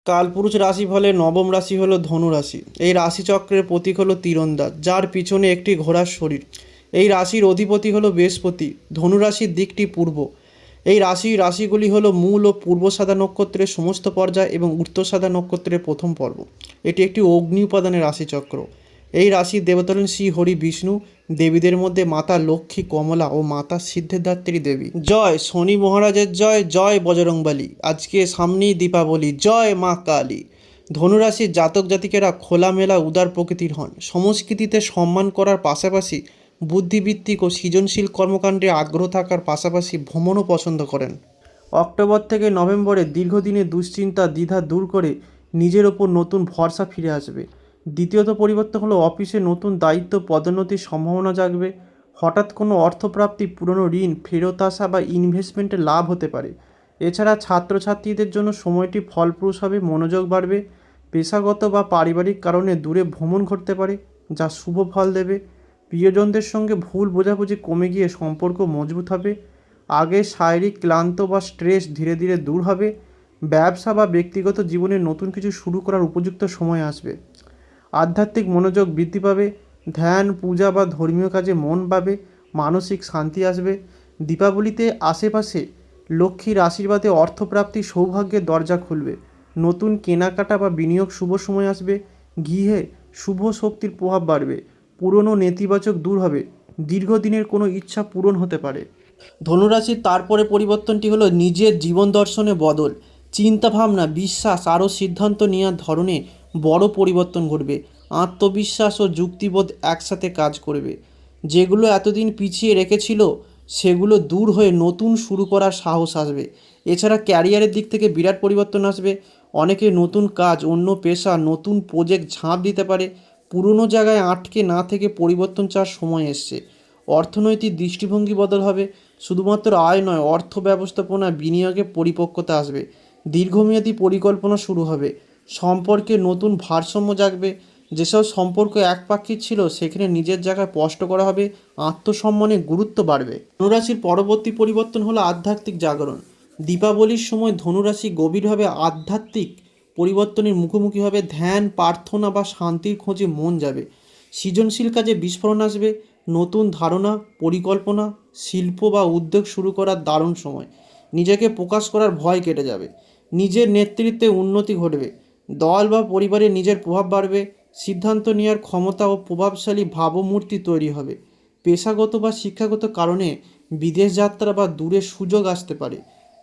কালপুরুষ রাশি ফলে নবম রাশি হলো ধনু রাশি। এই রাশিচক্রের প্রতীক হলো তীরন্দাজ, যার পিছনে একটি ঘোড়ার শরীর। এই রাশির অধিপতি হলো বৃহস্পতি। ধনু রাশির দিকটি পূর্ব। এই রাশিগুলি হলো মূল ও পূর্ব সাদা নক্ষত্রের সমস্ত পর্যায় এবং উত্তর সাদা নক্ষত্রের প্রথম পর্ব। এটি একটি অগ্নি উপাদানের রাশিচক্র। এই রাশির দেবতা হলেন শ্রী হরি বিষ্ণু। দেবীদের মধ্যে মাতা লক্ষ্মী কমলা ও মাতা সিদ্ধিদাত্রী দেবী। জয় শনি মহারাজের জয়, জয় বজরংবলী। আজকে সামনেই দীপাবলি, জয় মা কালী। ধনুরাশির জাতক জাতিকেরা খোলামেলা উদার প্রকৃতির হন। সংস্কৃতিতে সম্মান করার পাশাপাশি বুদ্ধিভিত্তিক ও সৃজনশীল কর্মকাণ্ডে আগ্রহ থাকার পাশাপাশি ভ্রমণও পছন্দ করেন। অক্টোবর থেকে নভেম্বরে দীর্ঘদিনের দুশ্চিন্তা দ্বিধা দূর করে নিজের ওপর নতুন ভরসা ফিরে আসবে। দ্বিতীয়ত পরিবর্তন হলো অফিসে নতুন দায়িত্ব পদোন্নতির সম্ভাবনা জাগবে। হঠাৎ কোনো অর্থপ্রাপ্তি, পুরনো ঋণ ফেরত আসা বা ইনভেস্টমেন্টে লাভ হতে পারে। এছাড়া ছাত্রছাত্রীদের জন্য সময়টি ফলপ্রসূ হবে, মনোযোগ বাড়বে। পেশাগত বা পারিবারিক কারণে দূরে ভ্রমণ ঘটতে পারে, যা শুভ ফল দেবে। প্রিয়জনদের সঙ্গে ভুল বোঝাবুঝি কমে গিয়ে সম্পর্ক মজবুত হবে। আগে শারীরিক ক্লান্ত বা স্ট্রেস ধীরে ধীরে দূর হবে। ব্যবসা বা ব্যক্তিগত জীবনে নতুন কিছু শুরু করার উপযুক্ত সময় আসবে। আধ্যাত্মিক মনোযোগ বৃদ্ধি পাবে। ধ্যান, পূজা বা ধর্মীয় কাজে মন পাবে। মানসিক শান্তি আসবে। দীপাবলিতে আশেপাশে লক্ষ্মীর আশীর্বাদে অর্থপ্রাপ্তি, সৌভাগ্যের দরজা খুলবে। নতুন কেনাকাটা বা বিনিয়োগ শুভ সময় আসবে। গৃহে শুভ শক্তির প্রভাব বাড়বে। পুরনো নেতিবাচক দূর হবে। দীর্ঘদিনের কোনো ইচ্ছা পূরণ হতে পারে। ধনুরাশির তারপরে পরিবর্তনটি হলো নিজের জীবন দর্শনে বদল। চিন্তাভাবনা, বিশ্বাস আরও সিদ্ধান্ত নেওয়ার ধরনে বড় পরিবর্তন ঘটবে। আত্মবিশ্বাস ও যুক্তিবোধ একসাথে কাজ করবে। যেগুলো এতদিন পিছিয়ে রেখেছিল সেগুলো দূর হয়ে নতুন শুরু করার সাহস আসবে। এছাড়া ক্যারিয়ারের দিক থেকে বিরাট পরিবর্তন আসবে। অনেকে নতুন কাজ, অন্য পেশা, নতুন প্রজেক্ট ঝাঁপ দিতে পারে। পুরনো জায়গায় আটকে না থেকে পরিবর্তন চাওয়ার সময় এসছে। অর্থনৈতিক দৃষ্টিভঙ্গি বদল হবে। শুধুমাত্র আয় নয়, অর্থ ব্যবস্থাপনা, বিনিয়োগে পরিপক্কতা আসবে। দীর্ঘমেয়াদী পরিকল্পনা শুরু হবে। সম্পর্কে নতুন ভারসাম্য জাগবে। যেসব সম্পর্ক একপাক্ষিক ছিল সেখানে নিজের জায়গায় স্পষ্ট করা হবে। আত্মসম্মানের গুরুত্ব বাড়বে। ধনুরাশির পরবর্তী পরিবর্তন হলো আধ্যাত্মিক জাগরণ। দীপাবলির সময় ধনুরাশি গভীরভাবে আধ্যাত্মিক পরিবর্তনের মুখোমুখি হবে। ধ্যান, প্রার্থনা বা শান্তির খোঁজে মন যাবে। সৃজনশীল কাজে বিস্ফোরণ আসবে। নতুন ধারণা, পরিকল্পনা, শিল্প বা উদ্যোগ শুরু করার দারুণ সময়। নিজেকে প্রকাশ করার ভয় কেটে যাবে। নিজের নেতৃত্বে উন্নতি ঘটবে। দল বা পরিবারে নিজের প্রভাব বাড়বে। সিদ্ধান্ত নেওয়ার ক্ষমতা ও প্রভাবশালী ভাবমূর্তি তৈরি হবে। পেশাগত বা শিক্ষাগত কারণে বিদেশ যাত্রা বা দূরের সুযোগ আসতে পারে,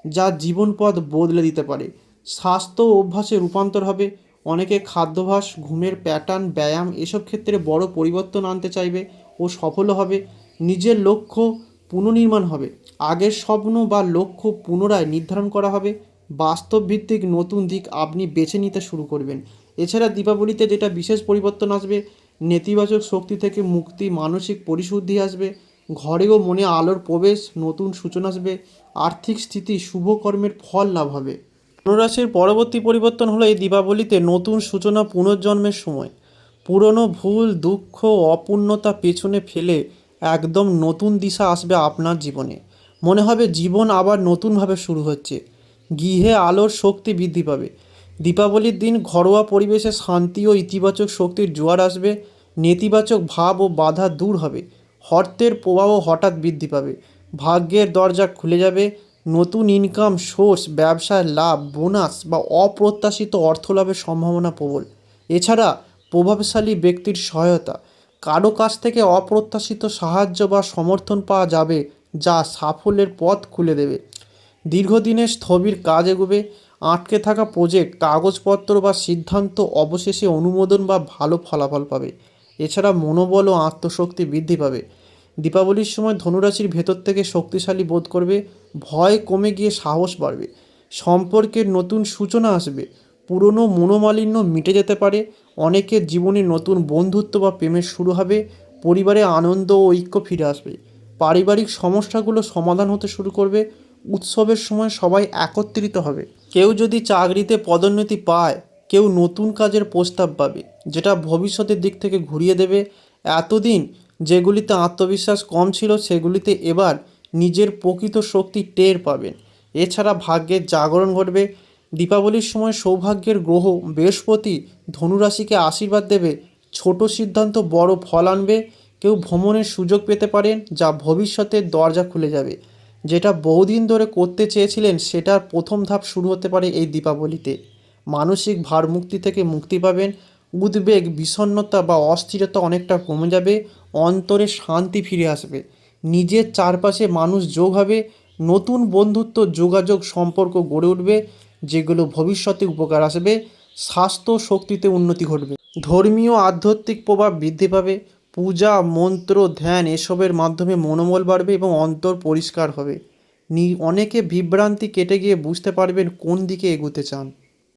যা জীবনপথ বদলে দিতে পারে। স্বাস্থ্য ও অভ্যাসে রূপান্তর হবে। অনেকে খাদ্যাভ্যাস, ঘুমের প্যাটার্ন, ব্যায়াম এসব ক্ষেত্রে বড় পরিবর্তন আনতে চাইবে ও সফলও হবে। নিজের লক্ষ্য পুনর্নির্মাণ হবে। আগের স্বপ্ন বা লক্ষ্য পুনরায় নির্ধারণ করা হবে। বাস্তবভিত্তিক নতুন দিক আপনি বেছে নিতে শুরু করবেন। এছাড়া দীপাবলিতে যেটা বিশেষ পরিবর্তন আসবে, নেতিবাচক শক্তি থেকে মুক্তি, মানসিক পরিশুদ্ধি আসবে। ঘরে ও মনে আলোর প্রবেশ, নতুন সূচনা আসবে। আর্থিক স্থিতি, শুভ কর্মের ফল লাভ হবে। ধনুরাশির পরবর্তী পরিবর্তন হলো এই দীপাবলিতে নতুন সূচনা, পুনর্জন্মের সময়। পুরনো ভুল, দুঃখ, অপূর্ণতা পেছনে ফেলে একদম নতুন দিশা আসবে আপনার জীবনে। মনে হবে জীবন আবার নতুনভাবে শুরু হচ্ছে। গৃহে আলোর শক্তি বৃদ্ধি পাবে। দীপাবলির দিন ঘরোয়া পরিবেশে শান্তি ও ইতিবাচক শক্তির জোয়ার আসবে। নেতিবাচক ভাব ও বাধা দূর হবে। অর্থের প্রবাহ হঠাৎ বৃদ্ধি পাবে। ভাগ্যের দরজা খুলে যাবে। নতুন ইনকাম সোর্স, ব্যবসায় লাভ, বোনাস বা অপ্রত্যাশিত অর্থ লাভের সম্ভাবনা প্রবল। এছাড়া প্রভাবশালী ব্যক্তির সহায়তা, কারো কাছ থেকে অপ্রত্যাশিত সাহায্য বা সমর্থন পাওয়া যাবে, যা সাফল্যের পথ খুলে দেবে। দীর্ঘদিনের স্থবির কাজ এগোবে। আটকে থাকা প্রজেক্ট, কাগজপত্র বা সিদ্ধান্ত অবশেষে অনুমোদন বা ভালো ফলাফল পাবে। এছাড়া মনোবল ও আত্মশক্তি বৃদ্ধি পাবে। দীপাবলির সময় ধনুরাশির ভেতর থেকে শক্তিশালী বোধ করবে। ভয় কমে গিয়ে সাহস বাড়বে। সম্পর্কের নতুন সূচনা আসবে। পুরনো মনোমালিন্য মিটে যেতে পারে। অনেকের জীবনে নতুন বন্ধুত্ব বা প্রেমের শুরু হবে। পরিবারে আনন্দ ও ঐক্য ফিরে আসবে। পারিবারিক সমস্যাগুলো সমাধান হতে শুরু করবে। উৎসবের সময় সবাই একত্রিত হবে। কেউ যদি চাকরিতে পদোন্নতি পায়, কেউ নতুন কাজের প্রস্তাব পাবে, যেটা ভবিষ্যতের দিক থেকে ঘুরিয়ে দেবে। এতদিন যেগুলিতে আত্মবিশ্বাস কম ছিল সেগুলিতে এবার নিজের প্রকৃত শক্তি টের পাবেন। এছাড়া ভাগ্যের জাগরণ ঘটবে। দীপাবলির সময় সৌভাগ্যের গ্রহ বৃহস্পতি ধনুরাশিকে আশীর্বাদ দেবে। ছোট সিদ্ধান্ত বড় ফল আনবে। কেউ ভ্রমণের সুযোগ পেতে পারেন, যা ভবিষ্যতের দরজা খুলে যাবে। যেটা বহুদিন ধরে করতে চেয়েছিলেন সেটার প্রথম ধাপ শুরু হতে পারে এই দীপাবলিতে। মানসিক ভারমুক্তি থেকে মুক্তি পাবেন। উদ্বেগ, বিষণ্ণতা বা অস্থিরতা অনেকটা কমে যাবে। অন্তরে শান্তি ফিরে আসবে। নিজের চারপাশে মানুষ যোগ হবে। নতুন বন্ধুত্ব, যোগাযোগ, সম্পর্ক গড়ে উঠবে, যেগুলো ভবিষ্যতে উপকার আসবে। স্বাস্থ্য ও শক্তিতে উন্নতি ঘটবে। ধর্মীয় আধ্যাত্মিক প্রভাব বৃদ্ধি পাবে। পূজা, মন্ত্র, ধ্যান এসবের মাধ্যমে মনোবল বাড়বে এবং অন্তর পরিষ্কার হবে। অনেকে বিভ্রান্তি কেটে গিয়ে বুঝতে পারবেন কোন দিকে এগোতে চান।